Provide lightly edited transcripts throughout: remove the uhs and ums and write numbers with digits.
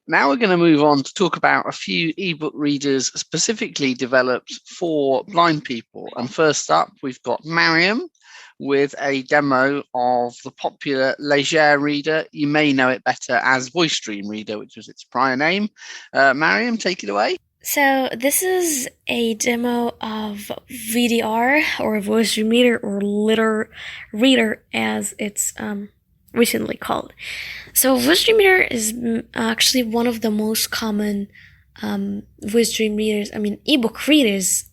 Now we're going to move on to talk about a few ebook readers specifically developed for blind people. And first up, we've got Mariam with a demo of the popular Legere Reader. You may know it better as Voicedream Reader, which was its prior name. Mariam, take it away. So this is a demo of VDR, or Voicedream Reader, or Legere Reader as it's recently called. So Voicedream Reader is actually one of the most common Voicedream readers, ebook readers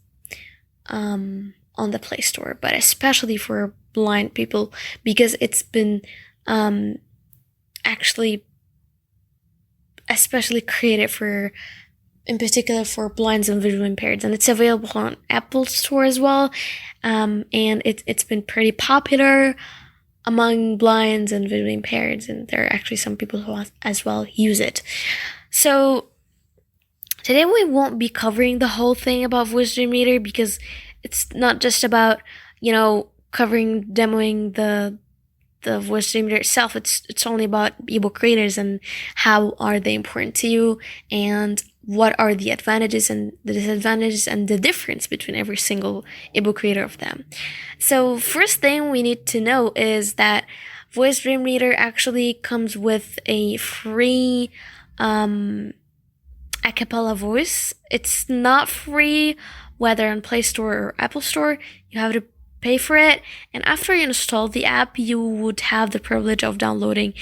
on the Play Store, but especially for blind people because it's been actually especially created for, in particular, for blinds and visually impaired, and it's available on Apple Store as well. And it's been pretty popular among blinds and visually impaired, and there are actually some people who as well use it. So today we won't be covering the whole thing about Voicedream Reader because it's not just about demoing the Voicedream Reader itself. It's only about ebook readers and how are they important to you and what are the advantages and the disadvantages and the difference between every single ebook reader of them. So first thing we need to know is that Voicedream Reader actually comes with a free a cappella voice. It's not free whether on Play Store or Apple Store. You have to pay for it, and after you install the app, you would have the privilege of downloading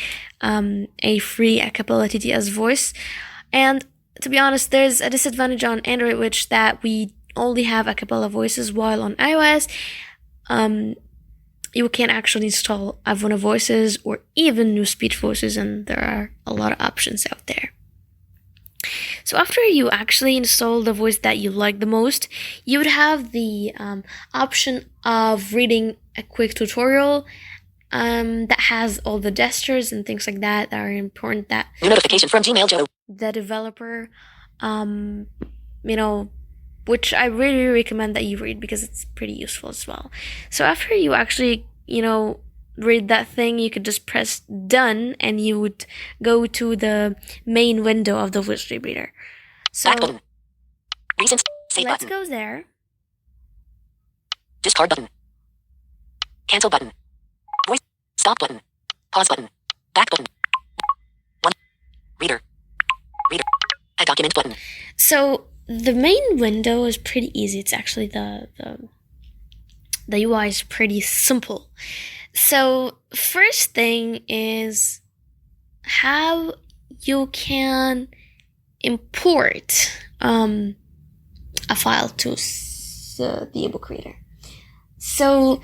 a free a cappella TTS voice. And to be honest, there's a disadvantage on Android, which that we only have a cappella voices, while on iOS, you can actually install Avona voices or even new speech voices, and there are a lot of options out there. So after you actually install the voice that you like the most, you would have the option of reading a quick tutorial that has all the gestures and things like that are important, that new notification from Gmail Joe. The developer, which I really recommend that you read because it's pretty useful as well. So after you actually, read that thing, you could just press done and you would go to the main window of the Voicedream Reader. So Back button. Recent save let's button. go there. Discard button. Cancel button. Voice stop button. Pause button. Back button. One. Reader. Add document button. So the main window is pretty easy. It's actually the UI is pretty simple. So first thing is how you can import a file to the ebook reader. So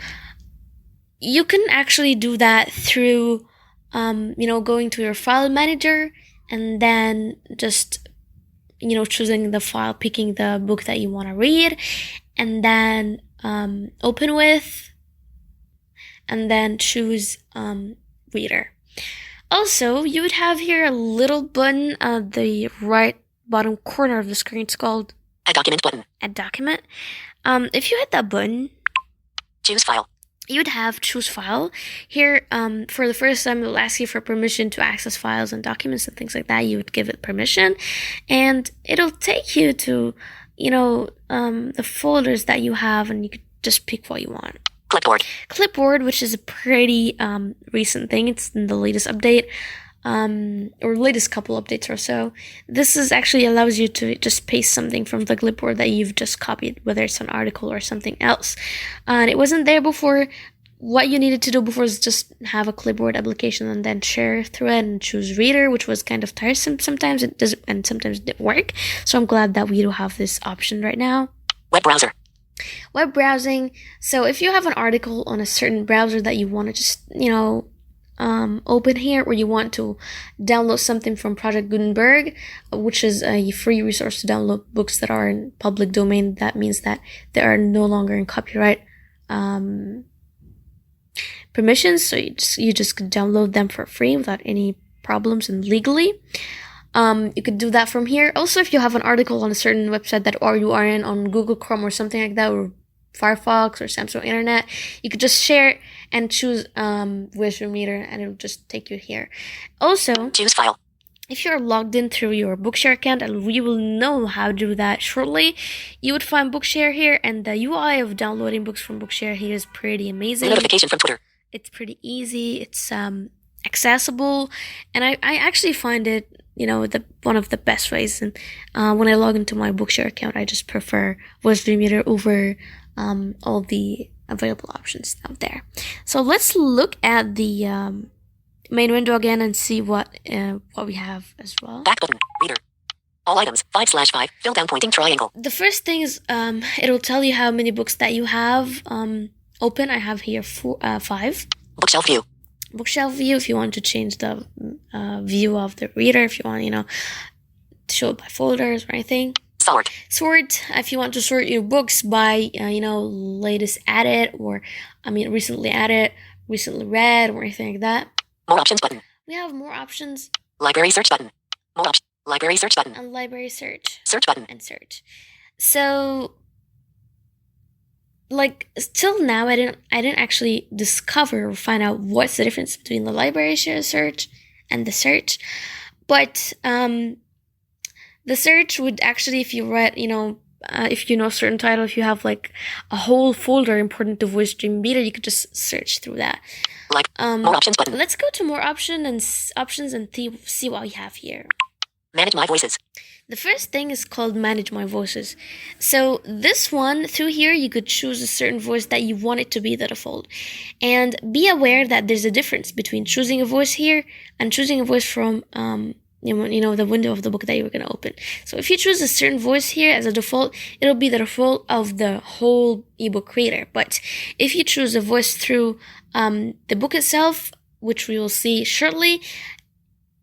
you can actually do that through going to your file manager and then just choosing the file, picking the book that you want to read, and then open with, and then choose reader. Also, you would have here a little button at the right bottom corner of the screen. It's called Add document button. Add document. If you hit that button, Choose file. you would have choose file. Here, for the first time, it will ask you for permission to access files and documents and things like that. You would give it permission, and it'll take you to, the folders that you have, and you could just pick what you want. Clipboard, which is a pretty recent thing. It's in the latest update, or latest couple updates or so. This is actually allows you to just paste something from the clipboard that you've just copied, whether it's an article or something else. And it wasn't there before. What you needed to do before is just have a clipboard application and then share through it and choose reader, which was kind of tiresome sometimes. It doesn't, and sometimes it didn't work. So I'm glad that we do have this option right now. Web browser. Web browsing. So if you have an article on a certain browser that you want to just, open here, or you want to download something from Project Gutenberg, which is a free resource to download books that are in public domain, that means that they are no longer in copyright permissions. So you just could download them for free without any problems and legally. You could do that from here. Also, if you have an article on a certain website that or you are in on Google Chrome or something like that, or Firefox or Samsung Internet, you could just share it and choose Voicedream Reader, and it'll just take you here. Also, choose file. if you're logged in through your Bookshare account, and we will know how to do that shortly, you would find Bookshare here, and the UI of downloading books from Bookshare here is pretty amazing. Notification from Twitter. It's pretty easy. It's accessible, and I actually find it, one of the best ways. And when I log into my Bookshare account, I just prefer Voicedream Reader over all the available options out there. So let's look at the main window again and see what we have as well. Back button. Reader. All items. 5/5. Fill down pointing triangle. The first thing is it'll tell you how many books that you have open. I have here 5. Bookshelf view. Bookshelf view, if you want to change the view of the reader, if you want, to show it by folders or anything. Sort, if you want to sort your books by, latest added, or, recently added, recently read, or anything like that. More options button. We have more options. Library search button. More options. Library search button. And library search. Search button. And search. So, till now, I didn't actually discover or find out what's the difference between the library search and the search. But the search would actually, if you read, if you know a certain title, if you have a whole folder important to Voicedream Reader, you could just search through that. More options button. Let's go to more options and see what we have here. Manage my voices. The first thing is called Manage My Voices. So this one, through here, you could choose a certain voice that you want it to be the default. And be aware that there's a difference between choosing a voice here and choosing a voice from the window of the book that you were going to open. So if you choose a certain voice here as a default, it'll be the default of the whole ebook reader. But if you choose a voice through the book itself, which we will see shortly,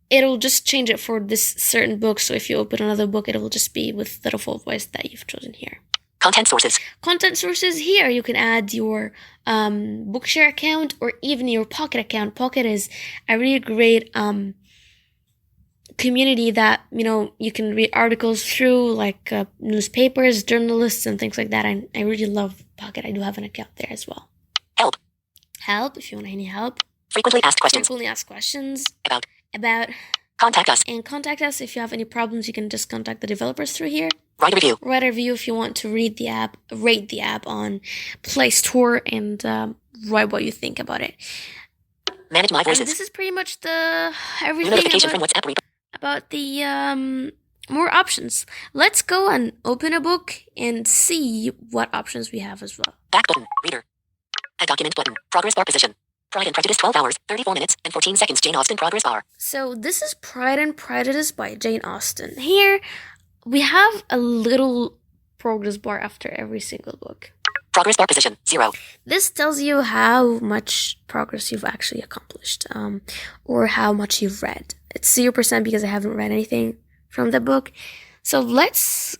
it'll just change it for this certain book. So if you open another book, it will just be with the default voice that you've chosen here. Content sources. Content sources here, you can add your Bookshare account or even your Pocket account. Pocket is a really great community that, you can read articles through, newspapers, journalists, and things like that. I really love Pocket. I do have an account there as well. Help, if you want any help. Frequently asked questions. About. Contact us. And contact us if you have any problems. You can just contact the developers through here. Write a review if you want to rate the app on Play Store, and write what you think about it. Manage my voices. And this is pretty much everything notification from WhatsApp Reader. About the more options. Let's go and open a book and see what options we have as well. Back button. Reader. Add document button. Progress bar position. Pride and Prejudice, 12 hours, 34 minutes, and 14 seconds. Jane Austen progress bar. So this is Pride and Prejudice by Jane Austen. Here, we have a little progress bar after every single book. Progress bar position, 0. This tells you how much progress you've actually accomplished, or how much you've read. It's 0% because I haven't read anything from the book. So let's...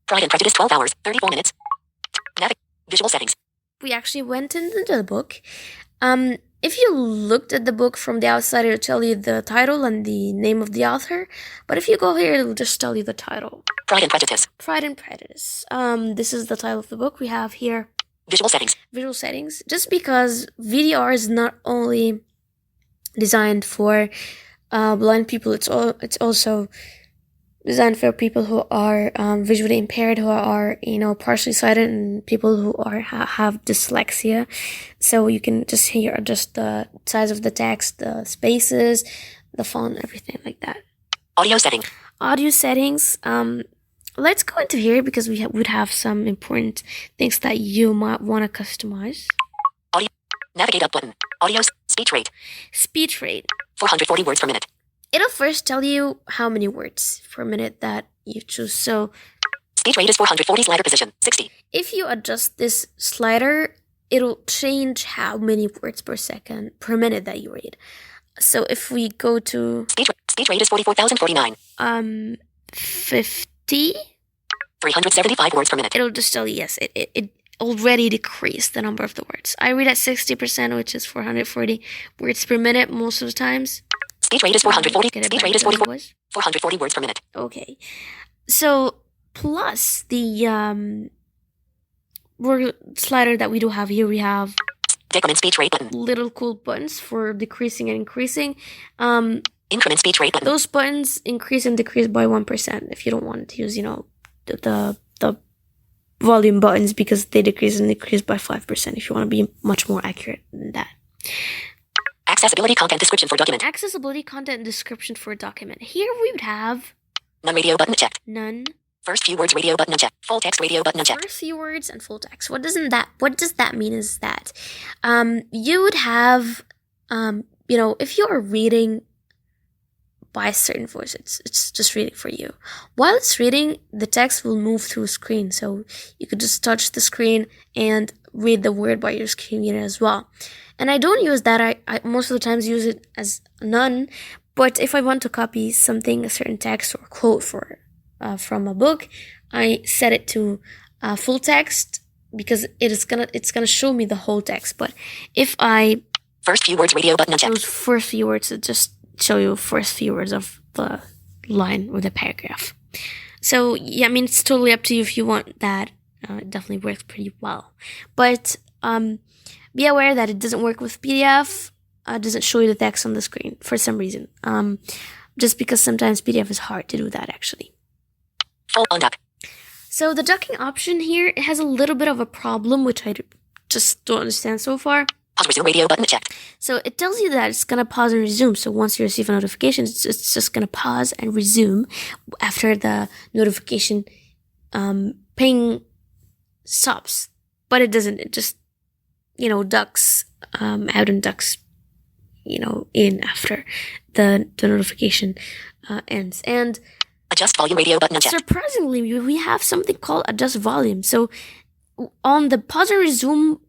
Pride and Prejudice, 12 hours, 34 minutes. Visual settings. We actually went into the book. If you looked at the book from the outside, it'll tell you the title and the name of the author. But if you go here, it'll just tell you the title. Pride and Prejudice. Pride and Prejudice. This is the title of the book. We have here Visual settings. Visual settings. Just because VDR is not only designed for blind people, it's also designed for people who are visually impaired, who are partially sighted, and people who have dyslexia. So you can just here adjust the size of the text, the spaces, the font, everything like that. Audio setting. Audio settings. Let's go into here because we would have some important things that you might want to customize. Audio. Navigate up button. Audio. Speech rate. Speech rate. 440 words per minute. It'll first tell you how many words per minute that you choose. So speech rate is 440, slider position 60. If you adjust this slider, it'll change how many words per minute that you read. So if we go to speech rate is 44,049. 50, 375 words per minute. It'll just tell you yes, it already decreased the number of the words. I read at 60%, which is 440 words per minute most of the times. Speech rate is 440. Speech rate is 440 words per minute. Okay. So, plus the word slider that we do have here, we have decrement speech rate button. Little cool buttons for decreasing and increasing. Increment speech rate button. Those buttons increase and decrease by 1% if you don't want to use, the volume buttons, because they decrease and decrease by 5% if you want to be much more accurate than that. Accessibility content description for document. Accessibility content description for a document. Here we would have None radio button checked. none. First few words radio button unchecked. Full text radio button unchecked. First few words and full text. What does that mean is that you would have if you are reading by a certain voice, it's just reading for you. While it's reading, the text will move through screen, so you could just touch the screen and read the word by your screen reader as well. And I don't use that. I most of the times use it as none. But if I want to copy something, a certain text or quote from a book, I set it to full text, because it's gonna show me the whole text. But if I first few words radio button unchecked. Those first few words, it just show you first few words of the line or the paragraph. So yeah, I mean, it's totally up to you if you want that. It definitely works pretty well. But be aware that it doesn't work with PDF. It doesn't show you the text on the screen for some reason. Just because sometimes PDF is hard to do that actually. Full unduck. So the ducking option here, it has a little bit of a problem, which I just don't understand so far. Pause resume radio button checked. So it tells you that it's going to pause and resume. So once you receive a notification, it's just going to pause and resume after the notification ping stops. But it doesn't. It just, ducks out and ducks, in after the notification ends. And adjust volume radio button unchecked. Surprisingly, we have something called adjust volume. So on the pause and resume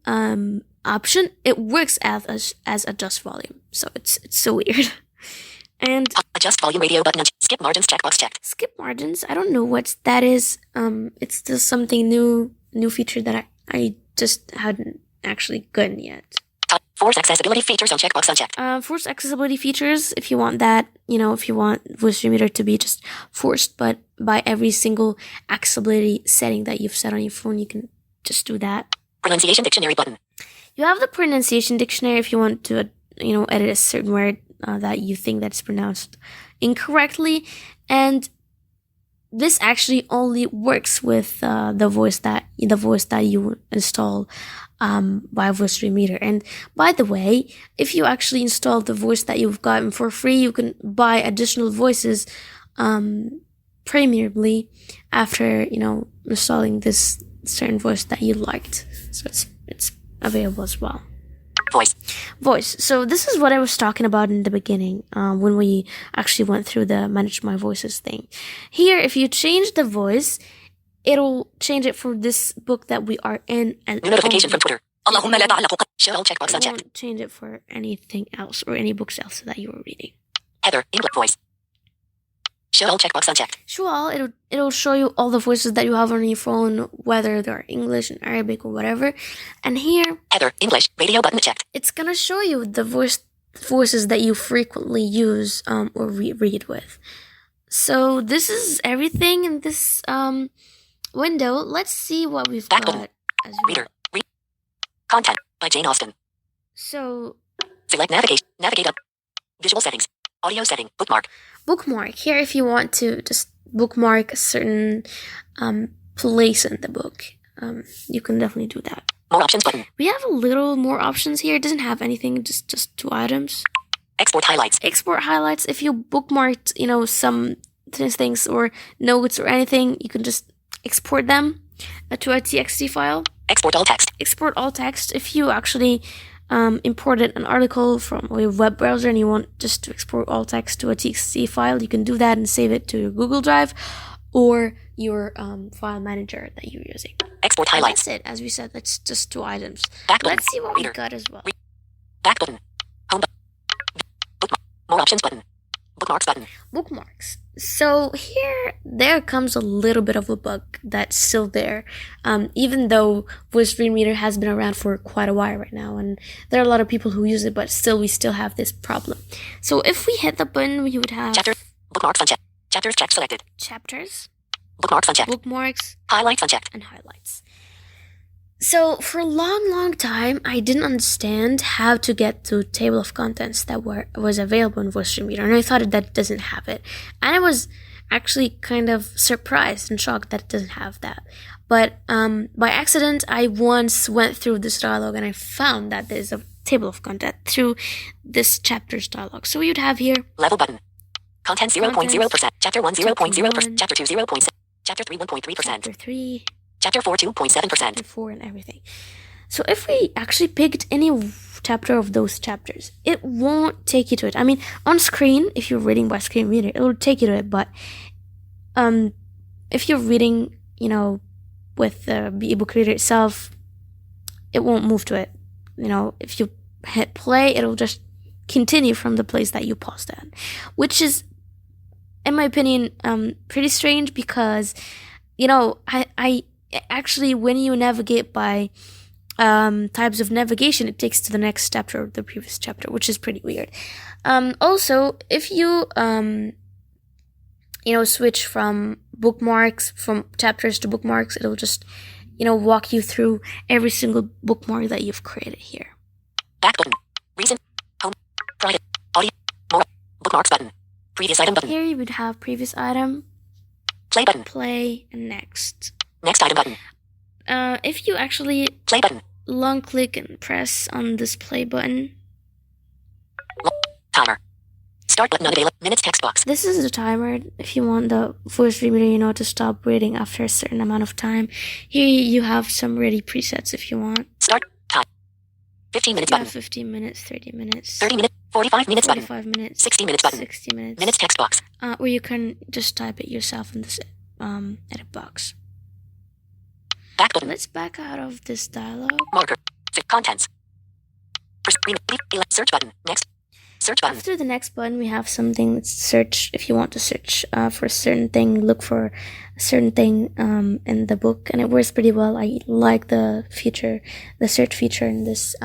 option, it works as adjust volume. So it's so weird. And adjust volume radio button unchecked. Skip margins checkbox checked. Skip margins, I don't know what that is. It's just something new feature that I just hadn't actually gotten yet. Force accessibility features on checkbox unchecked. Force accessibility features, if you want that, if you want Voicedream Reader to be just forced, but by every single accessibility setting that you've set on your phone, you can just do that. Pronunciation dictionary button. You have the pronunciation dictionary if you want to, edit a certain word that you think that's pronounced incorrectly. And this actually only works with the voice that you install by Voicedream Reader. And by the way, if you actually install the voice that you've gotten for free, you can buy additional voices premiumly after installing this certain voice that you liked. So it's available as well. Voice. So this is what I was talking about in the beginning when we actually went through the manage my voices thing. Here, if you change the voice, it'll change it for this book that we are in. And new notification from Twitter. Show all checkbox unchecked. Won't change it for anything else or any books else that you were reading. Heather, English voice. Show all checkbox unchecked. Show all, it'll show you all the voices that you have on your phone, whether they're English and Arabic or whatever. And here, Heather, English, radio button checked. It's gonna show you the voices that you frequently use or read with. So this is everything in this window. Let's see what we've got button. as well. Reader, content by Jane Austen. So select navigate up. Visual settings. Audio setting. Bookmark. Here, if you want to just bookmark a certain place in the book, you can definitely do that. More options button. We have a little more options here. It doesn't have anything, just 2 items. Export highlights. Export highlights. If you bookmarked, some things or notes or anything, you can just export them to a TXT file. Export all text. Export all text. If you actually imported an article from your web browser and you want just to export all text to a TXT file, you can do that and save it to your Google Drive or your file manager that you're using. Export highlights. That's it. As we said, that's just 2 items. Back button. Let's see what Reader. we got as well. Back button. Home button. Bookmark. More options button. Bookmarks button. Bookmarks. So here, there comes a little bit of a bug that's still there, even though Voicedream Reader has been around for quite a while right now, and there are a lot of people who use it, but we still have this problem. So if we hit the button, we would have Chapter. Bookmarks unchecked. Chapters checked selected. chapters, Bookmarks unchecked. bookmarks, Highlights unchecked. and highlights. So for a long time, I didn't understand how to get to table of contents that was available in Voicedream Reader, and I thought that doesn't have it. And I was actually kind of surprised and shocked that it doesn't have that. But by accident, I once went through this dialogue and I found that there's a table of content through this chapter's dialogue. So you'd have here Level button. Content 0.0%. Chapter 1 0.0%. Chapter 2 0.7%. Chapter 3 1.3%. chapter 3, Chapter 4 2.7%. chapter 4, and everything. So if we actually picked any chapter of those chapters, it won't take you to it. I mean, on screen, if you're reading by screen reader, it will take you to it. But if you're reading, with the ebook reader itself, it won't move to it. If you hit play, it'll just continue from the place that you paused at, which is, in my opinion, pretty strange because, I actually, when you navigate by types of navigation, it takes to the next chapter or the previous chapter, which is pretty weird. Also, if you switch from chapters to bookmarks, it'll just walk you through every single bookmark that you've created here. Back button. Recent. Home. Private. Audio. More. Bookmarks button. Previous item button. Here you would have previous item, Play button. play, and next. Next item button. If you actually Play button. long click and press on this play button, Timer. Start button unavailable. Minutes text box. this is the timer if you want the Voicedream Reader, to stop reading after a certain amount of time. Here you have some ready presets if you want. Start time. 15 minutes You have button. 15 minutes, 30 minutes, 30 minutes. 45 minutes button. 45 minutes, 60 minutes button. 60 minutes, Minutes text box. or you can just type it yourself in this edit box. Back button. Let's back out of this dialogue. Marker. Contents. Search button. Next. Search button. After the next button, we have something that's search. If you want to search for a certain thing, look for a certain thing in the book, and it works pretty well. I like the search feature in this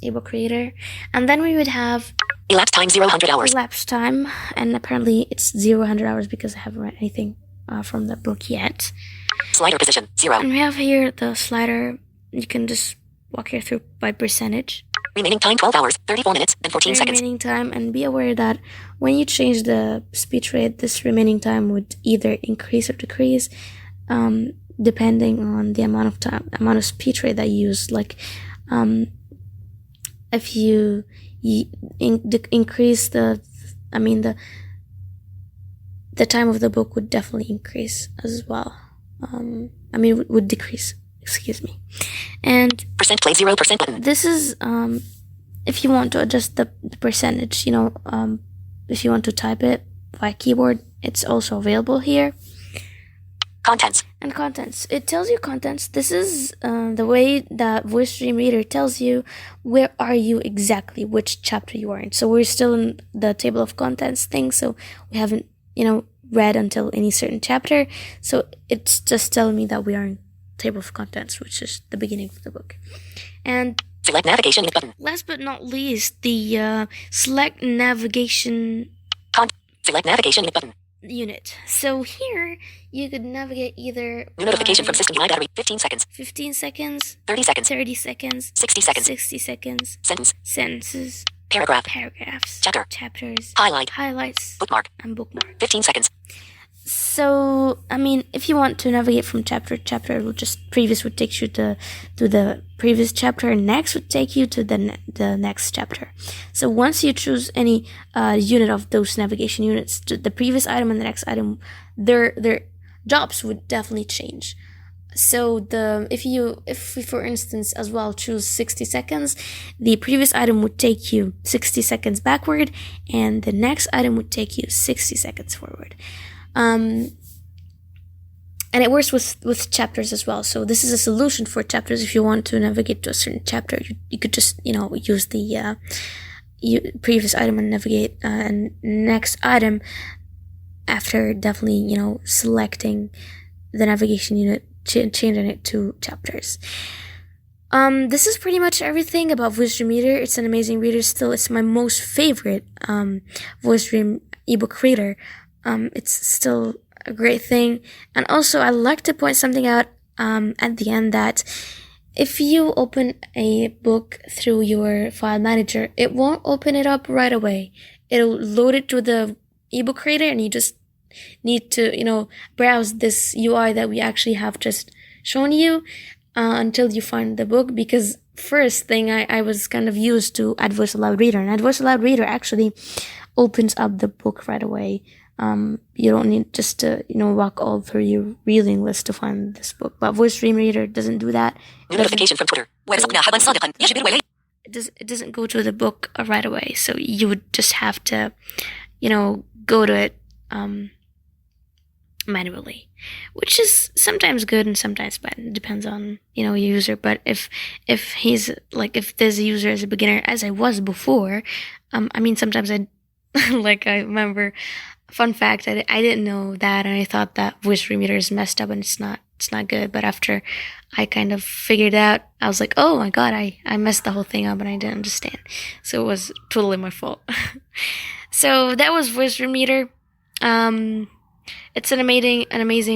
ebook reader. And then we would have Elapsed time 0 hours. elapsed time, and apparently it's 0 hours because I haven't read anything from the book yet. Slider position 0. And we have here the slider. You can just walk here through by percentage. Remaining time 12 hours, 34 minutes, and 14 seconds. Remaining time, and be aware that when you change the speech rate, this remaining time would either increase or decrease, depending on the amount of speech rate that you use. Like, if you increase the time of the book would definitely increase as well. Would decrease. Excuse me. And Percent play 0% button. this is if you want to adjust the percentage, if you want to type it by keyboard, it's also available here. Contents. And contents. It tells you contents. This is the way that Voicedream Reader tells you where are you exactly, which chapter you are in. So we're still in the table of contents thing, so we haven't, read until any certain chapter. So it's just telling me that we are in table of contents, which is the beginning of the book. And Select navigation button. last but not least, the select navigation Select navigation button. unit. So here you could navigate either New notification by from system UI battery. 15 seconds. 15 seconds, 30 seconds. 30 seconds, 60 seconds. 60 seconds, Sentence. sentences, Paragraph. paragraphs, Chapter. chapters, Highlight. highlights, Bookmark. and bookmark. 15 seconds. So, if you want to navigate from chapter to chapter, it will previous would take you to the previous chapter, and next would take you to the next chapter. So once you choose any unit of those navigation units, the previous item and the next item, their jobs would definitely change. So if we for instance as well choose 60 seconds, the previous item would take you 60 seconds backward, and the next item would take you 60 seconds forward. And it works with chapters as well. So this is a solution for chapters. If you want to navigate to a certain chapter, you could just use the previous item and navigate and next item after definitely selecting the navigation unit, changing it to chapters. This is pretty much everything about Voicedream Reader. It's an amazing reader. Still, it's my most favorite Voicedream ebook reader. It's still a great thing. And also, I like to point something out at the end that if you open a book through your file manager, it won't open it up right away. It'll load it to the ebook reader, and you just need to, browse this UI that we actually have just shown you until you find the book. Because first thing I was kind of used to Voicedream Reader, and Voicedream Reader actually opens up the book right away. You don't need just to, walk all through your reading list to find this book. But Voicedream Reader doesn't do that. New notification from Twitter. It doesn't go to the book right away. So you would just have to, go to it manually, which is sometimes good and sometimes bad. It depends on, your user. But if he's like, if there's a user as a beginner, as I was before, sometimes I remember, fun fact, I didn't know that, and I thought that Voicedream Reader is messed up and it's not good. But after I kind of figured out, I was like, oh my god, I messed the whole thing up and I didn't understand. So it was totally my fault. So that was Voicedream Reader. It's an amazing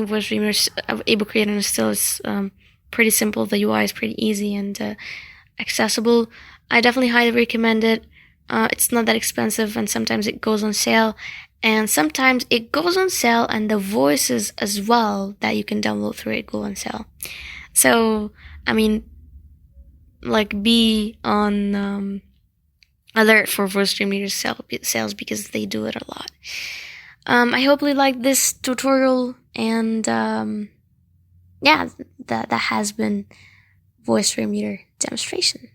Voicedream Reader ebook reader, and still is pretty simple. The UI is pretty easy and accessible. I definitely highly recommend it. It's not that expensive, and sometimes it goes on sale. And sometimes it goes on sale and the voices as well that you can download through it go on sale. So, be on alert for Voicedream Reader sales, because they do it a lot. I hope you liked this tutorial, and that has been Voicedream Reader demonstration.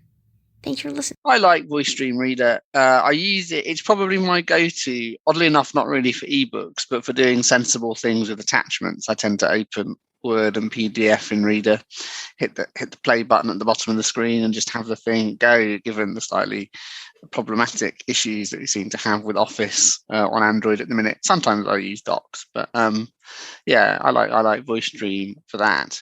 Thanks for listening. I like Voicedream Reader. I use it. It's probably my go-to. Oddly enough, not really for ebooks, but for doing sensible things with attachments. I tend to open Word and PDF in Reader, hit the play button at the bottom of the screen, and just have the thing go, given the slightly problematic issues that we seem to have with Office on Android at the minute. Sometimes I use Docs, but I like Voicedream for that.